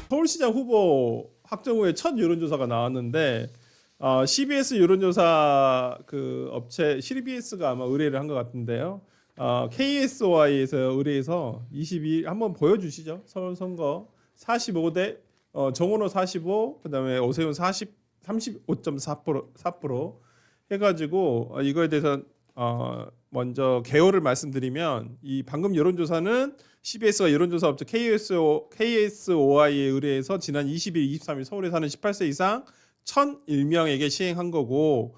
서울시장 후보 확정 후에 첫 여론조사가 나왔는데 CBS 여론조사 그 업체 CBS가 아마 의뢰를 한 것 같은데요. KSOI에서 의뢰해서 22 한번 보여주시죠. 서울 선거 45대 정원호 45, 그다음에 오세훈 35.4% 해가지고 이거에 대해서 먼저 개요를 말씀드리면 이 방금 여론조사는 CBS가 여론조사 업체 KSOI에 의뢰해서 지난 20일, 23일 서울에 사는 18세 이상 1,001명에게 시행한 거고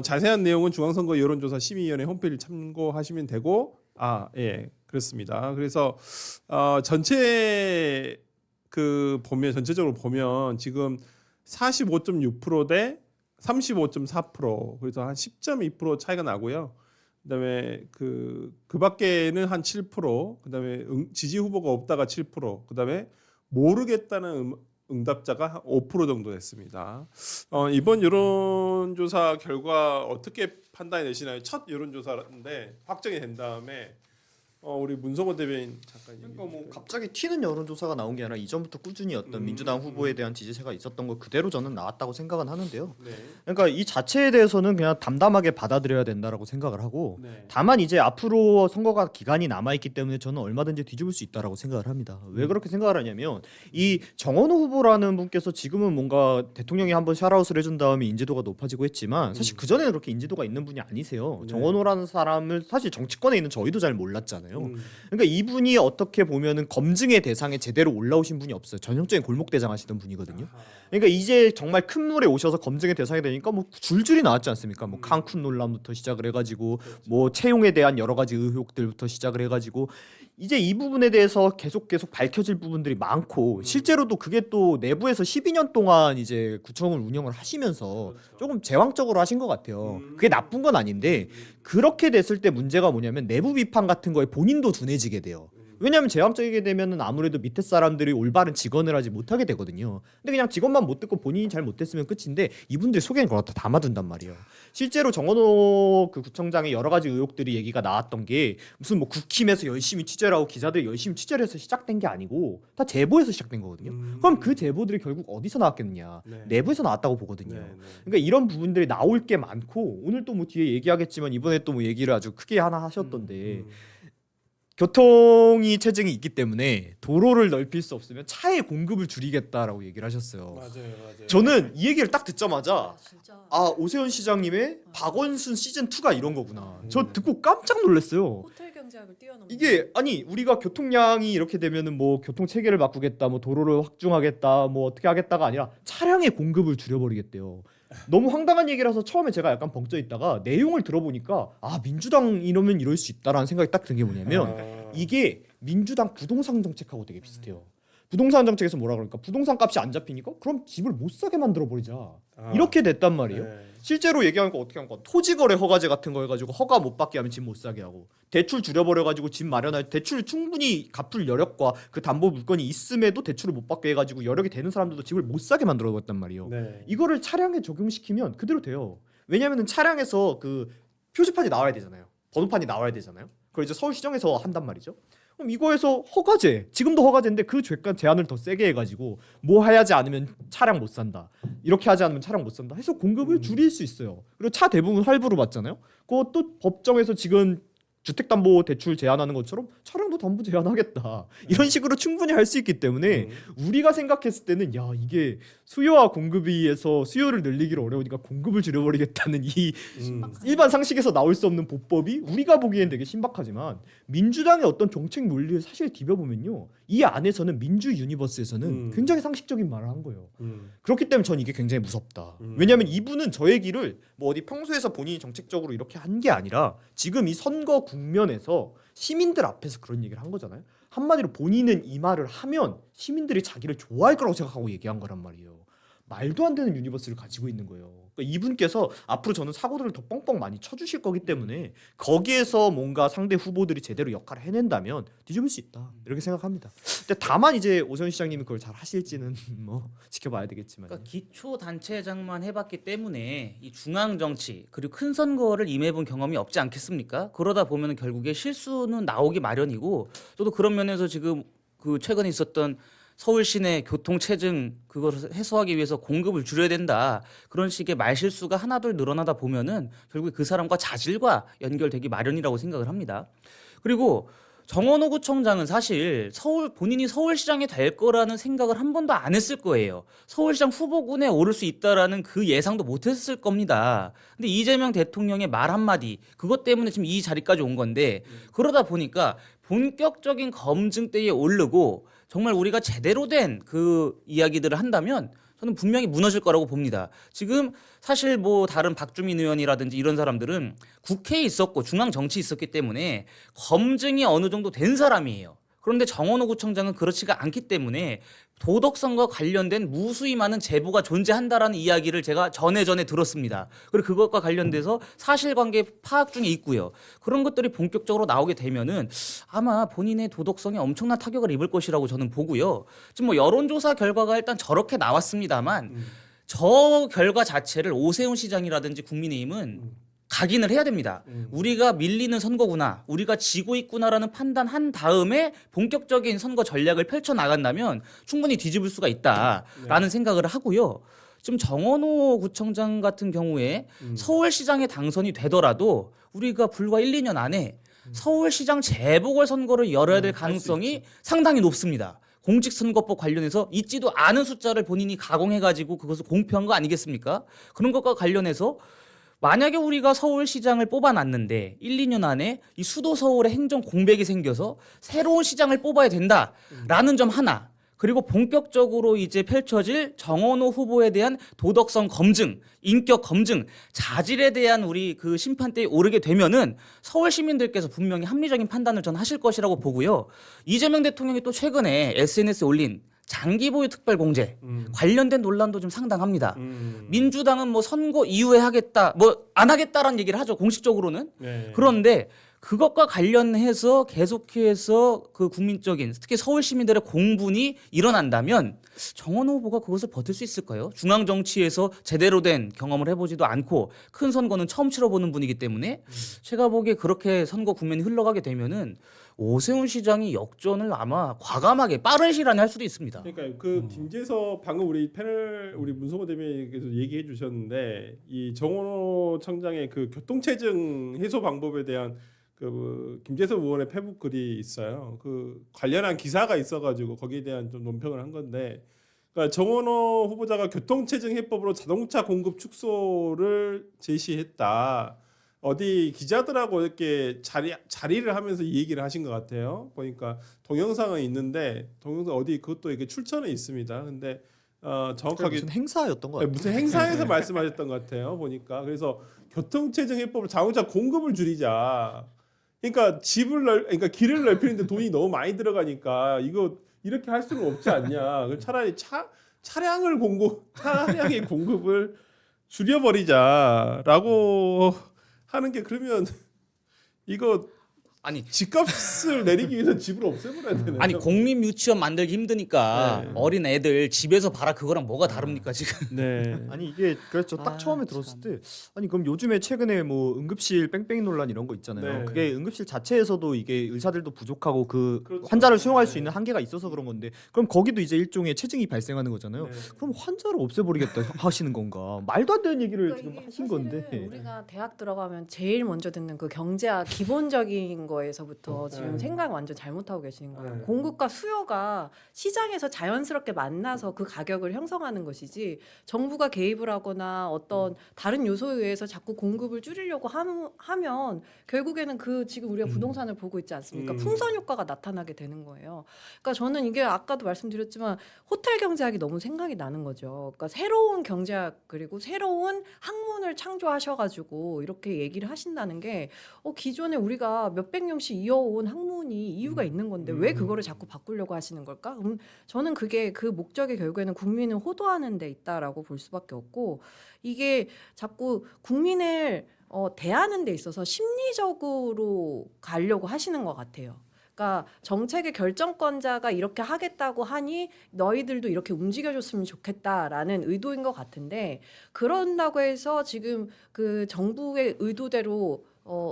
자세한 내용은 중앙선거 여론조사 심의위원회 홈페이지를 참고하시면 되고 예 그렇습니다. 그래서 전체적으로 보면 지금 45.6% 대 35.4% 그래서 한 10.2% 차이가 나고요. 그다음에 그 밖에는 한 7%, 그다음에 지지 후보가 없다가 7%, 그다음에 모르겠다는 응답자가 한 5% 정도 됐습니다. 이번 여론조사 결과 어떻게 판단이 되시나요? 첫 여론조사인데 확정이 된 다음에 우리 문성호 대변인 잠깐 그러니까 뭐 갑자기 튀는 여론조사가 나온 게 아니라 이전부터 꾸준히 어떤 민주당 후보에 대한 지지세가 있었던 거 그대로 저는 나왔다고 생각은 하는데요. 네. 그러니까 이 자체에 대해서는 그냥 담담하게 받아들여야 된다라고 생각을 하고 네. 다만 이제 앞으로 선거가 기간이 남아 있기 때문에 저는 얼마든지 뒤집을 수 있다라고 생각을 합니다. 왜 그렇게 생각을 하냐면 이 정원호 후보라는 분께서 지금은 뭔가 대통령이 한번 샤라웃을 해준 다음에 인지도가 높아지고 했지만 사실 그 전에는 그렇게 인지도가 있는 분이 아니세요. 네. 정원호라는 사람을 사실 정치권에 있는 저희도 잘 몰랐잖아요. 그러니까 이분이 어떻게 보면은 검증의 대상에 제대로 올라오신 분이 없어요. 전형적인 골목대장 하시던 분이거든요. 그러니까 이제 정말 큰 물에 오셔서 검증의 대상이 되니까 뭐 줄줄이 나왔지 않습니까? 뭐 칸쿤 논란부터 시작을 해가지고 뭐 채용에 대한 여러 가지 의혹들부터 시작을 해가지고 이제 이 부분에 대해서 계속 밝혀질 부분들이 많고 실제로도 그게 또 내부에서 12년 동안 이제 구청을 운영을 하시면서 조금 제왕적으로 하신 것 같아요. 그게 나쁜 건 아닌데 그렇게 됐을 때 문제가 뭐냐면 내부 비판 같은 거에 본인도 둔해지게 돼요. 왜냐하면 제왕적이게 되면은 아무래도 밑에 사람들이 올바른 직언을 하지 못하게 되거든요. 근데 그냥 직언만 못 듣고 본인이 잘 못했으면 끝인데 이분들이 속에는 그걸 다 담아둔단 말이에요. 실제로 정원호 그 구청장의 여러 가지 의혹들이 얘기가 나왔던 게 무슨 뭐 국힘에서 열심히 취재를 하고 기자들이 열심히 취재를 해서 시작된 게 아니고 다 제보에서 시작된 거거든요. 그럼 그 제보들이 결국 어디서 나왔겠느냐? 네. 내부에서 나왔다고 보거든요. 네. 그러니까 이런 부분들이 나올 게 많고 오늘 또 뭐 뒤에 얘기하겠지만 이번에 또 뭐 얘기를 아주 크게 하나 하셨던데 교통이 체증이 있기 때문에 도로를 넓힐 수 없으면 차의 공급을 줄이겠다라고 얘기를 하셨어요. 맞아요. 저는 이 얘기를 딱 듣자마자 진짜. 오세훈 시장님의 박원순 시즌 2가 이런 거구나. 저 듣고 깜짝 놀랐어요. 호텔 경제학을 뛰어넘는. 이게 아니 우리가 교통량이 이렇게 되면은 뭐 교통 체계를 바꾸겠다, 뭐 도로를 확충하겠다, 뭐 어떻게 하겠다가 아니라 차량의 공급을 줄여버리겠대요. 너무 황당한 얘기라서 처음에 제가 약간 벙쪄 있다가 내용을 들어보니까 민주당 이러면 이럴 수 있다라는 생각이 딱 든 게 뭐냐면 이게 민주당 부동산 정책하고 되게 비슷해요. 부동산 정책에서 뭐라 그러니까 부동산 값이 안 잡히니까 그럼 집을 못 사게 만들어 버리자. 이렇게 됐단 말이에요. 네. 실제로 얘기하니까 어떻게 한 거? 토지거래 허가제 같은 거 해가지고 허가 못 받게 하면 집 못 사게 하고 대출 줄여버려가지고 집 마련할 대출 충분히 갚을 여력과 그 담보 물건이 있음에도 대출을 못 받게 해가지고 여력이 되는 사람들도 집을 못 사게 만들어버렸단 말이에요. 네. 이거를 차량에 적용시키면 그대로 돼요. 왜냐하면 차량에서 그 표지판이 나와야 되잖아요. 번호판이 나와야 되잖아요. 그걸 이제 서울시정에서 한단 말이죠. 그럼 이거에서 허가제, 지금도 허가제인데 그 죄가 제한을 더 세게 해가지고 뭐 하지 않으면 차량 못 산다. 이렇게 하지 않으면 차량 못 산다. 해서 공급을 줄일 수 있어요. 그리고 차 대부분 할부로 받잖아요. 그것도 법정에서 지금 주택담보대출 제한하는 것처럼 차량도 담보 제한하겠다. 이런 식으로 충분히 할 수 있기 때문에 우리가 생각했을 때는 야 이게 수요와 공급에서 수요를 늘리기를 어려우니까 공급을 줄여버리겠다는 이 일반 상식에서 나올 수 없는 보법이 우리가 보기엔 되게 신박하지만 민주당의 어떤 정책 논리를 사실 뒤벼보면요. 이 안에서는 민주 유니버스에서는 굉장히 상식적인 말을 한 거예요. 그렇기 때문에 전 이게 굉장히 무섭다. 왜냐하면 이분은 저 얘기를 뭐 어디 평소에서 본인이 정책적으로 이렇게 한 게 아니라 지금 이 선거 국면에서 시민들 앞에서 그런 얘기를 한 거잖아요. 한마디로 본인은 이 말을 하면 시민들이 자기를 좋아할 거라고 생각하고 얘기한 거란 말이에요. 말도 안 되는 유니버스를 가지고 있는 거예요. 그러니까 이분께서 앞으로 저는 사고들을 더 뻥뻥 많이 쳐주실 거기 때문에 거기에서 뭔가 상대 후보들이 제대로 역할을 해낸다면 뒤집을 수 있다 이렇게 생각합니다. 근데 다만 이제 오세훈 시장님이 그걸 잘 하실지는 뭐 지켜봐야 되겠지만. 그러니까 기초 단체장만 해봤기 때문에 이 중앙 정치 그리고 큰 선거를 임해본 경험이 없지 않겠습니까? 그러다 보면 결국에 실수는 나오기 마련이고 저도 그런 면에서 지금 그 최근에 있었던 서울 시내 교통 체증 그것을 해소하기 위해서 공급을 줄여야 된다. 그런 식의 말실수가 하나둘 늘어나다 보면은 결국 그 사람과 자질과 연결되기 마련이라고 생각을 합니다. 그리고 정원호 구청장은 사실 본인이 서울시장이 될 거라는 생각을 한 번도 안 했을 거예요. 서울시장 후보군에 오를 수 있다라는 그 예상도 못 했을 겁니다. 근데 이재명 대통령의 말 한마디, 그것 때문에 지금 이 자리까지 온 건데, 그러다 보니까 본격적인 검증대에 오르고 정말 우리가 제대로 된 그 이야기들을 한다면 저는 분명히 무너질 거라고 봅니다. 지금 사실 뭐 다른 박주민 의원이라든지 이런 사람들은 국회에 있었고 중앙 정치에 있었기 때문에 검증이 어느 정도 된 사람이에요. 그런데 정원호 구청장은 그렇지가 않기 때문에 도덕성과 관련된 무수히 많은 제보가 존재한다라는 이야기를 제가 전에 들었습니다. 그리고 그것과 관련돼서 사실관계 파악 중에 있고요. 그런 것들이 본격적으로 나오게 되면은 아마 본인의 도덕성에 엄청난 타격을 입을 것이라고 저는 보고요. 지금 뭐 여론조사 결과가 일단 저렇게 나왔습니다만 저 결과 자체를 오세훈 시장이라든지 국민의힘은 각인을 해야 됩니다. 우리가 밀리는 선거구나, 우리가 지고 있구나라는 판단한 다음에 본격적인 선거 전략을 펼쳐 나간다면 충분히 뒤집을 수가 있다라는 생각을 하고요. 지금 정원호 구청장 같은 경우에 서울시장에 당선이 되더라도 우리가 불과 1, 2년 안에 서울시장 재보궐선거를 열어야 될 가능성이 상당히 높습니다. 공직선거법 관련해서 있지도 않은 숫자를 본인이 가공해가지고 그것을 공표한 거 아니겠습니까? 그런 것과 관련해서 만약에 우리가 서울시장을 뽑아놨는데 1, 2년 안에 이 수도 서울의 행정 공백이 생겨서 새로운 시장을 뽑아야 된다라는 점 하나, 그리고 본격적으로 이제 펼쳐질 정원호 후보에 대한 도덕성 검증, 인격 검증, 자질에 대한 우리 그 심판대에 오르게 되면은 서울 시민들께서 분명히 합리적인 판단을 전 하실 것이라고 보고요. 이재명 대통령이 또 최근에 SNS에 올린 장기 보유 특별 공제 관련된 논란도 좀 상당합니다. 민주당은 뭐 선거 이후에 하겠다, 뭐 안 하겠다라는 얘기를 하죠, 공식적으로는. 네. 그런데 그것과 관련해서 계속해서 그 국민적인, 특히 서울 시민들의 공분이 일어난다면 정원호 후보가 그것을 버틸 수 있을까요? 중앙 정치에서 제대로 된 경험을 해보지도 않고 큰 선거는 처음 치러보는 분이기 때문에 제가 보기에 그렇게 선거 국면이 흘러가게 되면은 오세훈 시장이 역전을 아마 과감하게 빠른 시일 안에 할 수도 있습니다. 그러니까 그 김재섭 방금 우리 패널 우리 문성호 대변인께서 얘기해 주셨는데 이 정원호 청장의 그 교통체증 해소 방법에 대한 그 김재섭 의원의 페북 글이 있어요. 그 관련한 기사가 있어가지고 거기에 대한 좀 논평을 한 건데, 그러니까 정원호 후보자가 교통체증 해법으로 자동차 공급 축소를 제시했다. 어디 기자들하고 이렇게 자리를 하면서 이 얘기를 하신 것 같아요. 보니까 동영상은 있는데 동영상 어디 그것도 이렇게 출처는 있습니다. 근데 정확하게 무슨 행사였던 것 같아요. 무슨 행사에서 말씀하셨던 것 같아요. 보니까 그래서 교통체증 해법으로 자동차 공급을 줄이자. 그러니까 그러니까 길을 넓히는데 돈이 너무 많이 들어가니까 이거 이렇게 할 수는 없지 않냐. 차라리 차량의 공급을 줄여버리자라고 하는 게, 그러면 이거 아니 집값을 내리기 위해서 집을 없애버려야 되네. 아니 공립 유치원 만들기 힘드니까 네. 어린 애들 집에서 봐라 그거랑 뭐가 다릅니까 지금? 네. 아니 이게 그렇죠. 딱 처음에 들었을 때 아니 그럼 요즘에 최근에 뭐 응급실 뺑뺑이 논란 이런 거 있잖아요. 네. 그게 응급실 자체에서도 이게 의사들도 부족하고 그 그렇죠. 환자를 수용할 수 있는 한계가 있어서 그런 건데, 그럼 거기도 이제 일종의 체증이 발생하는 거잖아요. 네. 그럼 환자를 없애버리겠다 하시는 건가? 말도 안 되는 얘기를 그러니까 지금 이게 하신 사실은 건데. 우리가 대학 들어가면 제일 먼저 듣는 그 경제학 기본적인 거에서부터 지금 네. 생각 완전 잘못하고 계시는 거예요. 네. 공급과 수요가 시장에서 자연스럽게 만나서 그 가격을 형성하는 것이지, 정부가 개입을 하거나 어떤 다른 요소에 의해서 자꾸 공급을 줄이려고 하면 결국에는 그 지금 우리가 부동산을 보고 있지 않습니까? 풍선 효과가 나타나게 되는 거예요. 그러니까 저는 이게 아까도 말씀드렸지만 호텔 경제학이 너무 생각이 나는 거죠. 그러니까 새로운 경제학 그리고 새로운 학문을 창조하셔가지고 이렇게 얘기를 하신다는 게 기존에 우리가 몇백 년씩 이어온 학문이 이유가 있는 건데 왜 그거를 자꾸 바꾸려고 하시는 걸까? 저는 그게 그 목적이 결국에는 국민을 호도하는 데 있다라고 볼 수밖에 없고, 이게 자꾸 국민을 대하는 데 있어서 심리적으로 가려고 하시는 것 같아요. 그러니까 정책의 결정권자가 이렇게 하겠다고 하니 너희들도 이렇게 움직여줬으면 좋겠다라는 의도인 것 같은데, 그런다고 해서 지금 그 정부의 의도대로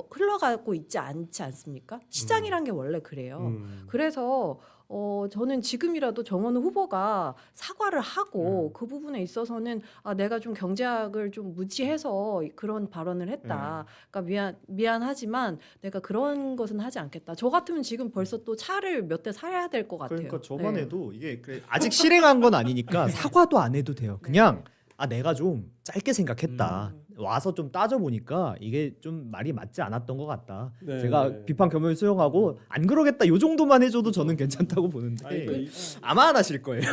흘러가고 있지 않지 않습니까? 시장이란 게 원래 그래요. 그래서 저는 지금이라도 정원우 후보가 사과를 하고 그 부분에 있어서는 내가 좀 경제학을 좀 무지해서 그런 발언을 했다. 그러니까 미안하지만 내가 그런 것은 하지 않겠다. 저 같으면 지금 벌써 또 차를 몇 대 사야 될 것 같아요. 그러니까 저만 네. 해도 이게 아직 실행한 건 아니니까 사과도 안 해도 돼요. 그냥 내가 좀 짧게 생각했다. 와서 좀 따져보니까 이게 좀 말이 맞지 않았던 것 같다. 네. 제가 비판 겸허히 수용하고 안 그러겠다 요 정도만 해줘도 저는 괜찮다고 보는데 아니, 그 아마 안 하실 거예요.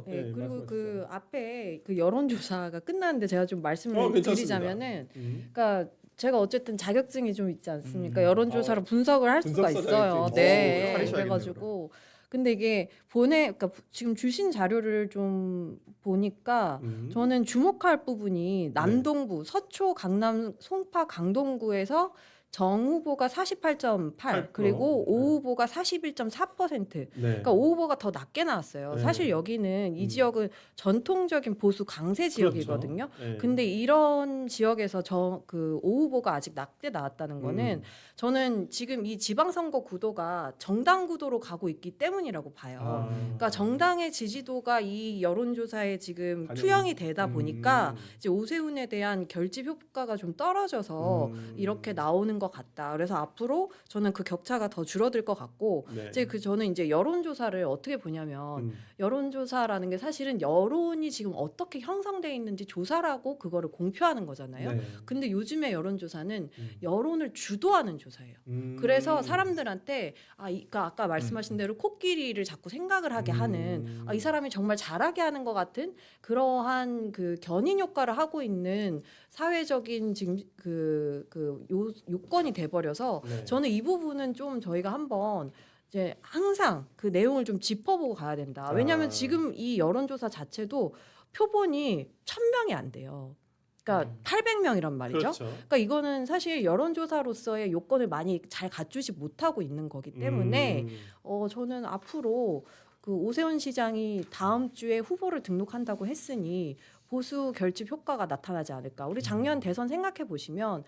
네, 그리고 그 앞에 그 여론조사가 끝났는데 제가 좀 말씀을 괜찮습니다. 드리자면은, 그러니까 제가 어쨌든 자격증이 좀 있지 않습니까? 음. 여론조사를 분석을 할 수가 분석사 있어요. 자격증. 네, 가리셔야겠네요, 그래가지고 근데 이게 그러니까 지금 주신 자료를 좀 보니까 저는 주목할 부분이 남동부, 서초, 강남, 송파, 강동구에서 정 후보가 48.8 그리고 오 후보가 41.4%. 네. 그러니까 오 후보가 더 낮게 나왔어요. 네. 사실 여기는 이 지역은 전통적인 보수 강세 지역이거든요. 그렇죠. 네. 근데 이런 지역에서 오 후보가 아직 낮게 나왔다는 거는 저는 지금 이 지방선거 구도가 정당 구도로 가고 있기 때문이라고 봐요. 그러니까 정당의 지지도가 이 여론조사에 지금 투영이 되다 보니까 이제 오세훈에 대한 결집 효과가 좀 떨어져서 이렇게 나오는 것 같다. 그래서 앞으로 저는 그 격차가 더 줄어들 것 같고 네. 이제 저는 이제 여론조사를 어떻게 보냐면 여론조사라는 게 사실은 여론이 지금 어떻게 형성돼 있는지 조사라고 그거를 공표하는 거잖아요. 네. 근데 요즘에 여론조사는 여론을 주도하는 조사예요. 음. 그래서 사람들한테 그러니까 아까 말씀하신 대로 코끼리를 자꾸 생각을 하게 하는 이 사람이 정말 잘하게 하는 것 같은 그러한 그 견인 효과를 하고 있는 사회적인 지금 요건이 돼버려서 네. 저는 이 부분은 좀 저희가 한번 이제 항상 그 내용을 좀 짚어보고 가야 된다. 왜냐하면 지금 이 여론조사 자체도 표본이 1,000명이 안 돼요. 그러니까 800명이란 말이죠. 그렇죠. 그러니까 이거는 사실 여론조사로서의 요건을 많이 잘 갖추지 못하고 있는 거기 때문에 저는 앞으로 그 오세훈 시장이 다음 주에 후보를 등록한다고 했으니 보수 결집 효과가 나타나지 않을까. 우리 작년 대선 생각해 보시면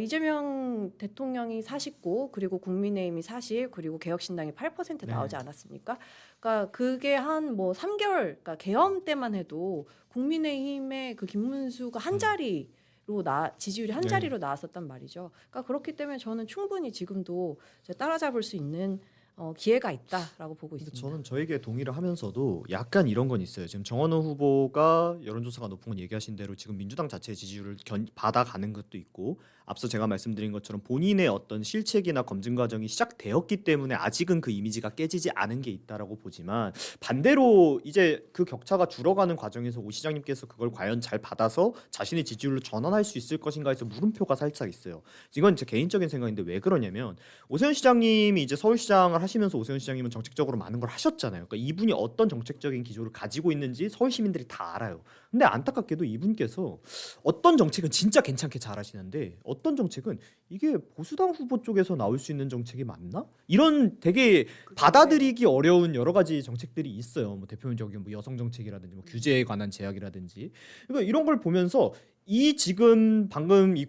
이재명 대통령이 49 그리고 국민의힘이 40 그리고 개혁신당이 8% 나오지 않았습니까? 그러니까 그게 한 뭐 3개월 그러니까 계엄 때만 해도 국민의힘의 그 김문수가 한 자리 지지율이 한 자리로 나왔었단 말이죠. 그러니까 그렇기 때문에 저는 충분히 지금도 따라잡을 수 있는 기회가 있다라고 보고 근데 있습니다. 저는 저에게 동의를 하면서도 약간 이런 건 있어요. 지금 정원호 후보가 여론조사가 높은 건 얘기하신 대로 지금 민주당 자체의 지지율을 받아가는 것도 있고 앞서 제가 말씀드린 것처럼 본인의 어떤 실책이나 검증 과정이 시작되었기 때문에 아직은 그 이미지가 깨지지 않은 게 있다라고 보지만 반대로 이제 그 격차가 줄어가는 과정에서 오 시장님께서 그걸 과연 잘 받아서 자신의 지지율로 전환할 수 있을 것인가 해서 물음표가 살짝 있어요. 이건 제 개인적인 생각인데 왜 그러냐면 오세훈 시장님이 이제 서울시장을 하시면서 오세훈 시장님은 정책적으로 많은 걸 하셨잖아요. 그러니까 이분이 어떤 정책적인 기조를 가지고 있는지 서울 시민들이 다 알아요. 근데 안타깝게도 이분께서 어떤 정책은 진짜 괜찮게 잘하시는데 어떤 정책은 이게 보수당 후보 쪽에서 나올 수 있는 정책이 맞나? 이런 되게 받아들이기 어려운 여러 가지 정책들이 있어요. 뭐 대표적인 뭐 여성 정책이라든지 뭐 규제에 관한 제약이라든지 그러니까 이런 걸 보면서 이 지금 방금 이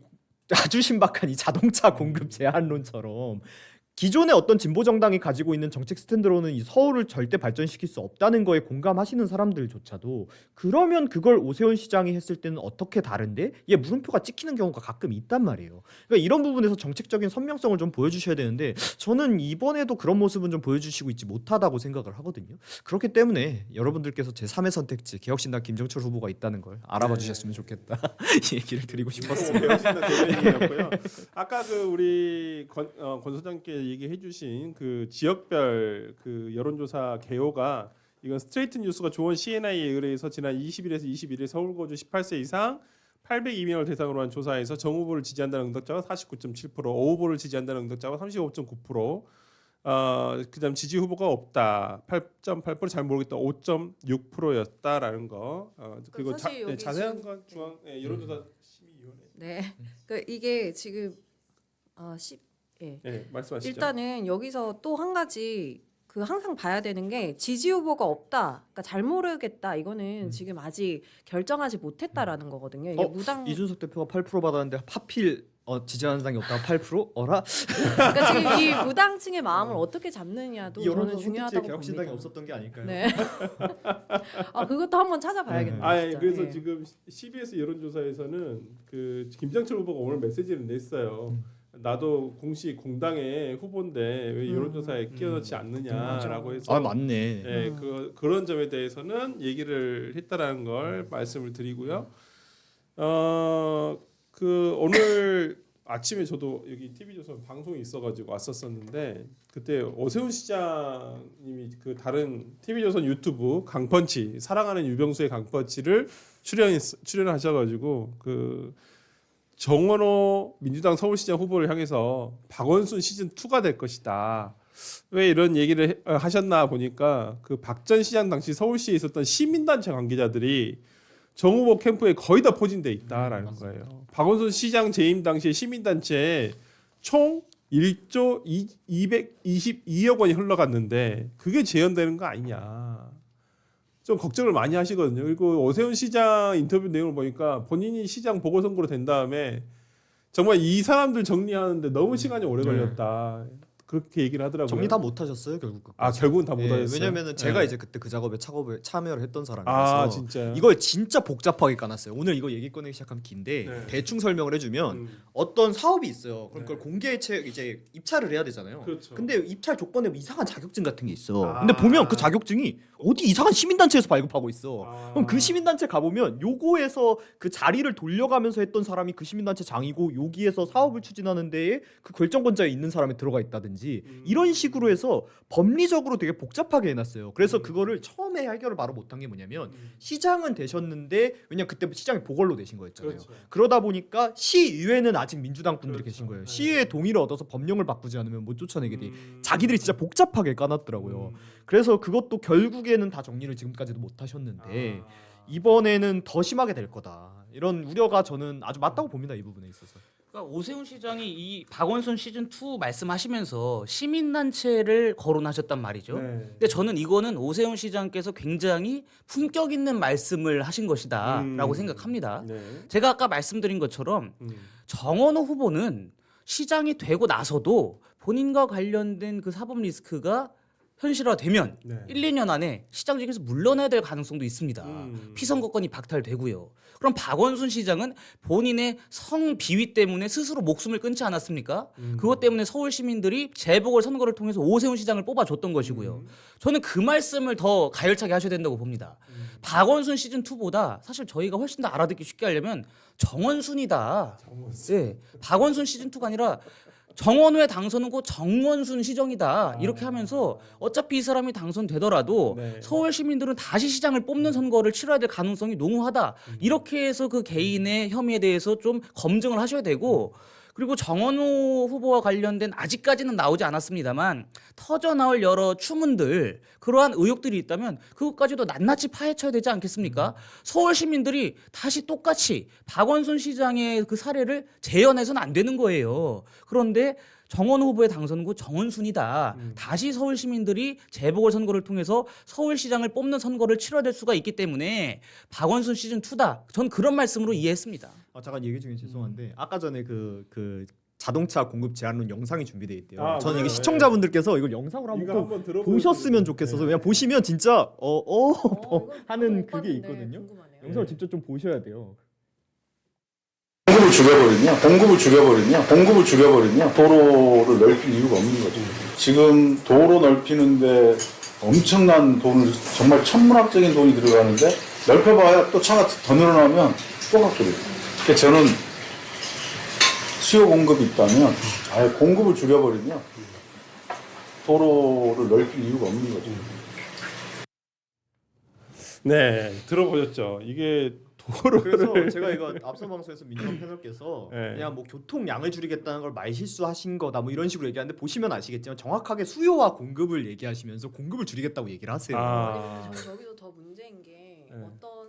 아주 신박한 이 자동차 공급 제한론처럼 기존의 어떤 진보 정당이 가지고 있는 정책 스탠드로는 이 서울을 절대 발전시킬 수 없다는 거에 공감하시는 사람들조차도 그러면 그걸 오세훈 시장이 했을 때는 어떻게 다른데? 얘 물음표가 찍히는 경우가 가끔 있단 말이에요. 그러니까 이런 부분에서 정책적인 선명성을 좀 보여주셔야 되는데 저는 이번에도 그런 모습은 좀 보여주시고 있지 못하다고 생각을 하거든요. 그렇기 때문에 여러분들께서 제3의 선택지 개혁신당 김정철 후보가 있다는 걸 알아봐 주셨으면 좋겠다. 이 얘기를 드리고 싶었습니다. 개혁신당 대변인이었고요. 아까 그 우리 권 소장님께 얘기해주신 그 지역별 그 여론조사 개요가 이건 스트레이트 뉴스가 조원 CNI에 의뢰해서 지난 20일에서 21일 서울 거주 18세 이상 802명을 대상으로 한 조사에서 정 후보를 지지한다는 응답자가 49.7%, 오 후보를 지지한다는 응답자가 35.9%, 그다음 지지 후보가 없다 8.8%, 잘 모르겠다 5.6%였다라는 거. 그리고 사실 여기 자세한 지금 건 중앙 여론조사 심의위원회. 네. 그러니까 이게 지금 네, 말씀하시죠. 일단은 여기서 또 한 가지 항상 봐야 되는 게 지지 후보가 없다. 그러니까 잘 모르겠다. 이거는 지금 아직 결정하지 못했다라는 거거든요. 이게 무당 이준석 대표가 8% 받았는데 하필 지지하는 당이 없다가 8%? 어라? 그러니까 지금 이 무당층의 마음을 어떻게 잡느냐도 이 저는 여론조사 중요하다고 선택지에 개혁신당이 봅니다. 없었던 게 아닐까요? 네. 아 그것도 한번 찾아봐야겠네요. 네. 아, 진짜. 그래서 예. 지금 CBS 여론조사에서는 그 김장철 후보가 오늘 메시지를 냈어요. 나도 공식 공당의 후보인데 왜 여론조사에 끼어넣지 않느냐라고 해서 아 맞네. 예, 그런 점에 대해서는 얘기를 했다라는 걸 말씀을 드리고요. 그 오늘 아침에 저도 여기 TV조선 방송이 있어가지고 왔었었는데 그때 오세훈 시장님이 그 다른 TV조선 유튜브 강펀치 사랑하는 유병수의 강펀치를 출연하셔가지고 그 정원호 민주당 서울시장 후보를 향해서 박원순 시즌 2가 될 것이다. 왜 이런 얘기를 하셨나 보니까 그 박 전 시장 당시 서울시에 있었던 시민단체 관계자들이 정 후보 캠프에 거의 다 포진돼 있다라는 거예요. 박원순 시장 재임 당시에 시민단체에 총 1조 222억 원이 흘러갔는데 그게 재현되는 거 아니냐. 좀 걱정을 많이 하시거든요. 그리고 오세훈 시장 인터뷰 내용을 보니까 본인이 시장 보궐선거로 된 다음에 정말 이 사람들 정리하는데 너무 시간이 오래 걸렸다. 그렇게 얘기를 하더라고요. 정리 다 못 하셨어요 결국. 아 결국은 다 못 예, 하셨어요. 왜냐면은 제가 예. 이제 그때 그 작업에 참여를 했던 사람이라서 아 진짜요? 이걸 진짜 복잡하게 까놨어요. 오늘 이거 얘기 꺼내기 시작하면 긴데 네. 대충 설명을 해주면 어떤 사업이 있어요. 그럼 그걸 공개체 이제 입찰을 해야 되잖아요. 그렇죠. 근데 입찰 조건에 뭐 이상한 자격증 같은 게 있어. 아. 근데 보면 그 자격증이 어디 이상한 시민단체에서 발급하고 있어. 아. 그럼 그 시민단체 가보면 요거에서 그 자리를 돌려가면서 했던 사람이 그 시민단체 장이고 여기에서 사업을 추진하는 데에 그 결정권자에 있는 사람이 들어가 있다든지 이런 식으로 해서 법리적으로 되게 복잡하게 해놨어요. 그래서 그거를 처음에 해결을 바로 못한 게 뭐냐면 시장은 되셨는데 왜냐 그때 시장이 보궐로 되신 거였잖아요. 그렇죠. 그러다 보니까 시의회는 아직 민주당 분들이 그렇죠. 계신 거예요. 네. 시의회 동의를 얻어서 법령을 바꾸지 않으면 못 쫓아내게 돼. 자기들이 진짜 복잡하게 까놨더라고요. 음. 그래서 그것도 결국에는 다 정리를 지금까지도 못 하셨는데 이번에는 더 심하게 될 거다. 이런 우려가 저는 아주 맞다고 봅니다. 이 부분에 있어서. 그러니까 오세훈 시장이 이 박원순 시즌 2 말씀하시면서 시민단체를 거론하셨단 말이죠. 네. 근데 저는 이거는 오세훈 시장께서 굉장히 품격 있는 말씀을 하신 것이다라고 생각합니다. 네. 제가 아까 말씀드린 것처럼 음. 정원호 후보는 시장이 되고 나서도 본인과 관련된 그 사법 리스크가 현실화되면 네. 1, 2년 안에 시장직에서 물러나야 될 가능성도 있습니다. 피선거권이 박탈되고요. 그럼 박원순 시장은 본인의 성 비위 때문에 스스로 목숨을 끊지 않았습니까? 그것 때문에 서울 시민들이 재보궐 선거를 통해서 오세훈 시장을 뽑아줬던 것이고요. 저는 그 말씀을 더 가열차게 하셔야 된다고 봅니다. 박원순 시즌 2보다 사실 저희가 훨씬 더 알아듣기 쉽게 하려면 정원순이다. 예, 박원순 시즌 2가 아니라 정원호의 당선은 곧 정원순 시정이다. 이렇게 하면서 어차피 이 사람이 당선되더라도 네. 서울 시민들은 다시 시장을 뽑는 선거를 치러야 될 가능성이 농후하다. 이렇게 해서 그 개인의 혐의에 대해서 좀 검증을 하셔야 되고 그리고 정원호 후보와 관련된 아직까지는 나오지 않았습니다만 터져 나올 여러 추문들 그러한 의혹들이 있다면 그것까지도 낱낱이 파헤쳐야 되지 않겠습니까? 서울 시민들이 다시 똑같이 박원순 시장의 그 사례를 재현해서는 안 되는 거예요. 그런데 정원호 후보의 당선은 곧 정원순이다. 다시 서울 시민들이 재보궐 선거를 통해서 서울시장을 뽑는 선거를 치러야 될 수가 있기 때문에 박원순 시즌 2다. 전 그런 말씀으로 이해했습니다. 잠깐 얘기 중에 죄송한데 아까 전에 그 자동차 공급 제한론 영상이 준비돼 있대요. 아, 저는 그래요? 이게 시청자분들께서 이걸 영상으로 이거 한번 한번 들어보시면 보셨으면 좋겠어서 네. 그냥 보시면 진짜 이거 하는 못 그게 봤는데 있거든요. 궁금하네요. 영상을 직접 좀 보셔야 돼요. 공급을 줄여버리냐 도로를 넓힐 이유가 없는 거죠. 지금 도로 넓히는데 엄청난 돈을 정말 천문학적인 돈이 들어가는데 넓혀봐야 또 차가 더 늘어나면 또 갖게 돼요. 그러니까 저는 수요 공급이 있다면 아예 공급을 줄여버리냐 도로를 넓힐 이유가 없는 거죠. 네, 들어보셨죠? 이게 그래서 도로를 제가 이거 앞선 방송에서 민주당 패널께서 네. 그냥 뭐 교통량을 줄이겠다는 걸 말실수하신 거다 뭐 이런 식으로 얘기하는데 보시면 아시겠지만 정확하게 수요와 공급을 얘기하시면서 공급을 줄이겠다고 얘기를 하세요. 아. 아니, 근데 저는 여기서 더 문제인 게 네. 어떤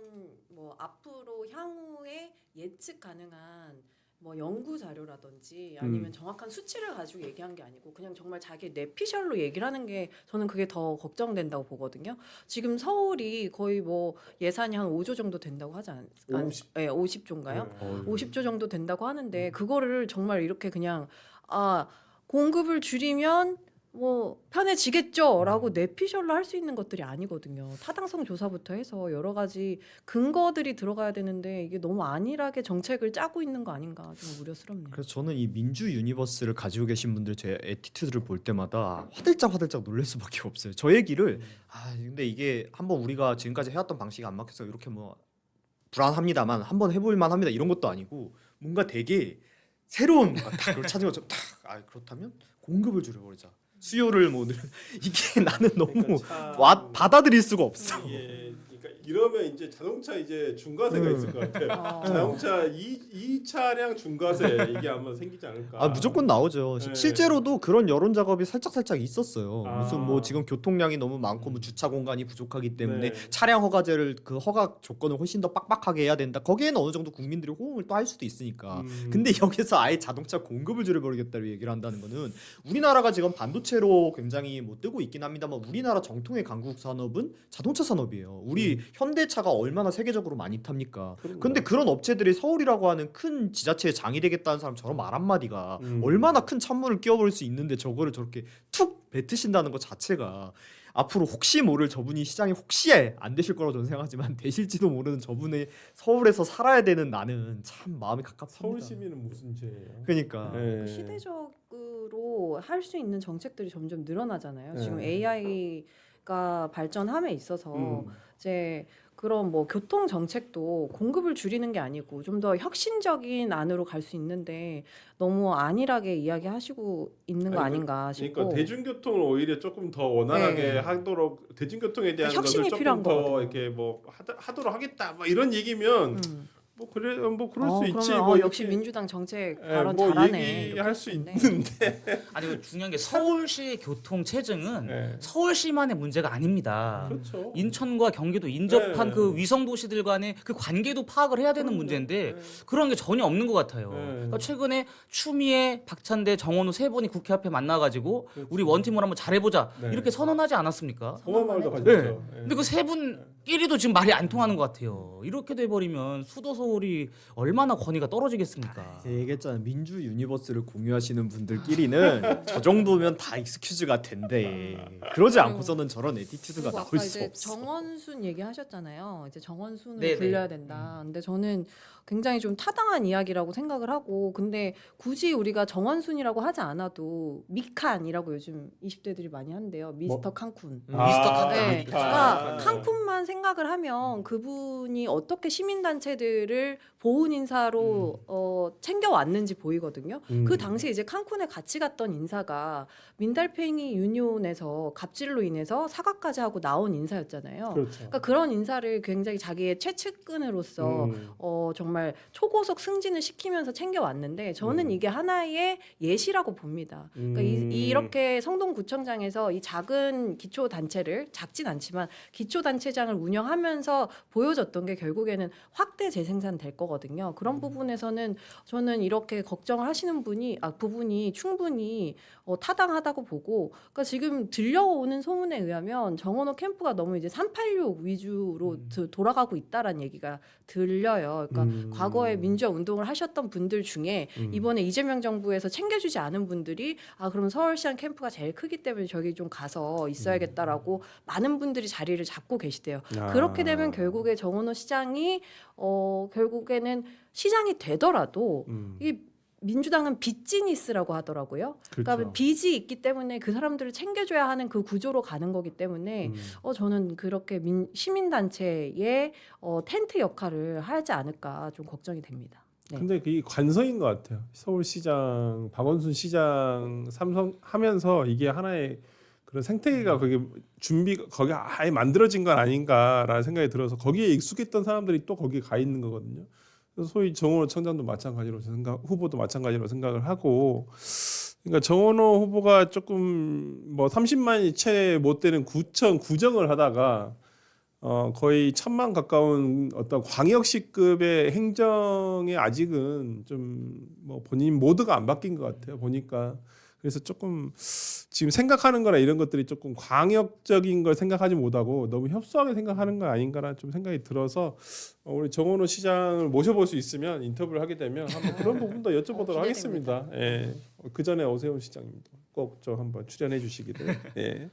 뭐 앞으로 향후에 예측 가능한 뭐 연구 자료라든지 아니면 음. 정확한 수치를 가지고 얘기한 게 아니고 그냥 정말 자기 뇌피셜로 얘기를 하는 게 저는 그게 더 걱정된다고 보거든요. 지금 서울이 거의 뭐 예산이 한 5조 정도 된다고 하지 않? 50. 네, 50조인가요? 네. 50조 정도 된다고 하는데 그거를 정말 이렇게 그냥 공급을 줄이면 뭐 편해지겠죠라고 뇌피셜로 할 수 있는 것들이 아니거든요. 타당성 조사부터 해서 여러 가지 근거들이 들어가야 되는데 이게 너무 안일하게 정책을 짜고 있는 거 아닌가 좀 우려스럽네요. 그래서 저는 이 민주 유니버스를 가지고 계신 분들 제 에티튜드를 볼 때마다 화들짝 놀랄 수밖에 없어요. 저 얘기를 근데 이게 한번 우리가 지금까지 해왔던 방식이 안 막혀서 이렇게 뭐 불안합니다만 한번 해볼 만합니다 이런 것도 아니고 뭔가 되게 새로운 그걸 찾은 것처럼 그렇다면 공급을 줄여버리자. 수요를 뭐 이게 나는 너무 그러니까 참 받아들일 수가 없어. 이게 그러니까 이러면 이제 자동차 이제 중과세가 있을 것 같아요. 자동차 이 차량 중과세 이게 아마 생기지 않을까. 무조건 나오죠. 네. 실제로도 그런 여론 작업이 살짝 있었어요. 아. 무슨 뭐 지금 교통량이 너무 많고 뭐 주차 공간이 부족하기 때문에 네. 차량 허가제를 그 허가 조건을 훨씬 더 빡빡하게 해야 된다. 거기에는 어느 정도 국민들이 호응을 또 할 수도 있으니까. 근데 여기서 아예 자동차 공급을 줄여버리겠다고 얘기를 한다는 거는 우리나라가 지금 반도체로 굉장히 뭐 뜨고 있긴 합니다만 우리나라 정통의 강국 산업은 자동차 산업이에요. 우리 현대차가 얼마나 세계적으로 많이 탑니까? 그럼요. 근데 그런 업체들이 서울이라고 하는 큰 지자체의 장이 되겠다는 사람처럼 말 한마디가 음. 얼마나 큰 찬물을 끼워버릴 수 있는데 저거를 저렇게 툭 뱉으신다는 것 자체가 앞으로 혹시 모를 저분이 시장이 혹시 안 되실 거라고 저는 생각하지만 되실지도 모르는 저분의 서울에서 살아야 되는 나는 참 마음이 갑갑합니다. 서울 시민은 무슨 죄예요? 그러니까 네. 시대적으로 할 수 있는 정책들이 점점 늘어나잖아요. 네. 지금 AI가 발전함에 있어서 음. 이제 그런 뭐 교통 정책도 공급을 줄이는 게 아니고 좀 더 혁신적인 안으로 갈 수 있는데 너무 안일하게 이야기하시고 있는 거 아니, 아닌가 싶고. 그러니까 대중교통을 오히려 조금 더 원활하게 네. 하도록 대중교통에 대한 혁신이 것을 조금 필요한 더 거거든요. 이렇게 뭐 하도록 하겠다 뭐 이런 얘기면 뭐 그래 뭐 그럴 수 있지 그러면 뭐 역시 이렇게, 민주당 정책 예, 발언 뭐 잘하네. 얘기할 수 이렇게 있는데 아니 중요한 게 서울시 교통 체증은 네. 서울시만의 문제가 아닙니다. 그렇죠. 인천과 경기도 인접한 네. 그 위성 도시들 간의 그 관계도 파악을 해야 되는 문제인데 네. 그런 게 전혀 없는 것 같아요. 네. 그러니까 최근에 추미애, 박찬대, 정원우 세 분이 국회 앞에 만나가지고 그렇죠. 우리 원팀을 한번 잘해보자 네. 이렇게 선언하지 않았습니까? 공항말도 네. 가졌죠. 예. 근데 그 세 분끼리도 지금 말이 안 통하는 것 같아요. 이렇게 돼버리면 수도 서울이 얼마나 권위가 떨어지겠습니까? 제가 얘기했잖아요. 민주 유니버스를 공유하시는 분들끼리는 저 정도면 다 익스큐즈가 된대. 그러지 않고서는 저런 에티튜드가 그리고 나올 아까 수 이제 없어. 정원순 얘기하셨잖아요. 이제 정원순을 네네. 불려야 된다. 근데 저는 굉장히 좀 타당한 이야기라고 생각을 하고, 근데 굳이 우리가 정원순이라고 하지 않아도 미칸이라고 요즘 20대들이 많이 한대요. 미스터 칸쿤. 미스터 칸. 네, 미칸. 그러니까 칸쿤만 생각을 하면 그분이 어떻게 시민단체들을 보훈 인사로 챙겨왔는지 보이거든요. 그 당시 이제 칸쿤에 같이 갔던 인사가 민달팽이 유니온에서 갑질로 인해서 사과까지 하고 나온 인사였잖아요. 그렇죠. 그러니까 그런 인사를 굉장히 자기의 최측근으로서 정말 초고속 승진을 시키면서 챙겨왔는데 저는 이게 하나의 예시라고 봅니다. 그러니까 이렇게 성동구청장에서 이 작은 기초단체를 작진 않지만 기초단체장을 운영하면서 보여줬던 게 결국에는 확대 재생산 될 거거든요. 그런 부분에서는 저는 이렇게 걱정을 하시는 부분이 충분히 타당하다고 보고, 그러니까 지금 들려오는 소문에 의하면 정원호 캠프가 너무 이제 386 위주로 돌아가고 있다라는 얘기가 들려요. 그러니까 과거에 민주화 운동을 하셨던 분들 중에 이번에 이재명 정부에서 챙겨주지 않은 분들이 그럼 서울시장 캠프가 제일 크기 때문에 저기 좀 가서 있어야겠다라고 많은 분들이 자리를 잡고 계시대요. 그렇게 되면 결국에 정원호 시장이 결국에는 시장이 되더라도 이 민주당은 빚지니스라고 하더라고요. 그러니까 그렇죠. 빚이 있기 때문에 그 사람들을 챙겨줘야 하는 그 구조로 가는 거기 때문에 저는 그렇게 시민단체의 텐트 역할을 하지 않을까 좀 걱정이 됩니다. 네. 근데 그게 관성인 것 같아요. 서울시장, 박원순 시장 삼성하면서 이게 하나의 그런 생태계가 거기 거기 아예 만들어진 건 아닌가라는 생각이 들어서 거기에 익숙했던 사람들이 또 거기에 가 있는 거거든요. 그래서 소위 정원호 청장도 마찬가지로 후보도 마찬가지로 생각을 하고, 그러니까 정원호 후보가 조금 뭐 30만이 채 못 되는 구청 구정을 하다가 거의 1000만 가까운 어떤 광역시급의 행정에 아직은 좀 뭐 본인 모드가 안 바뀐 것 같아요. 보니까. 그래서 조금 지금 생각하는 거나 이런 것들이 조금 광역적인 걸 생각하지 못하고 너무 협소하게 생각하는 건 아닌가라는 좀 생각이 들어서 우리 정원호 시장을 모셔볼 수 있으면 인터뷰를 하게 되면 한번 그런 부분도 여쭤보도록 하겠습니다. 예. 그 전에 오세훈 시장님도 꼭 좀 한번 출연해 주시기를. 예.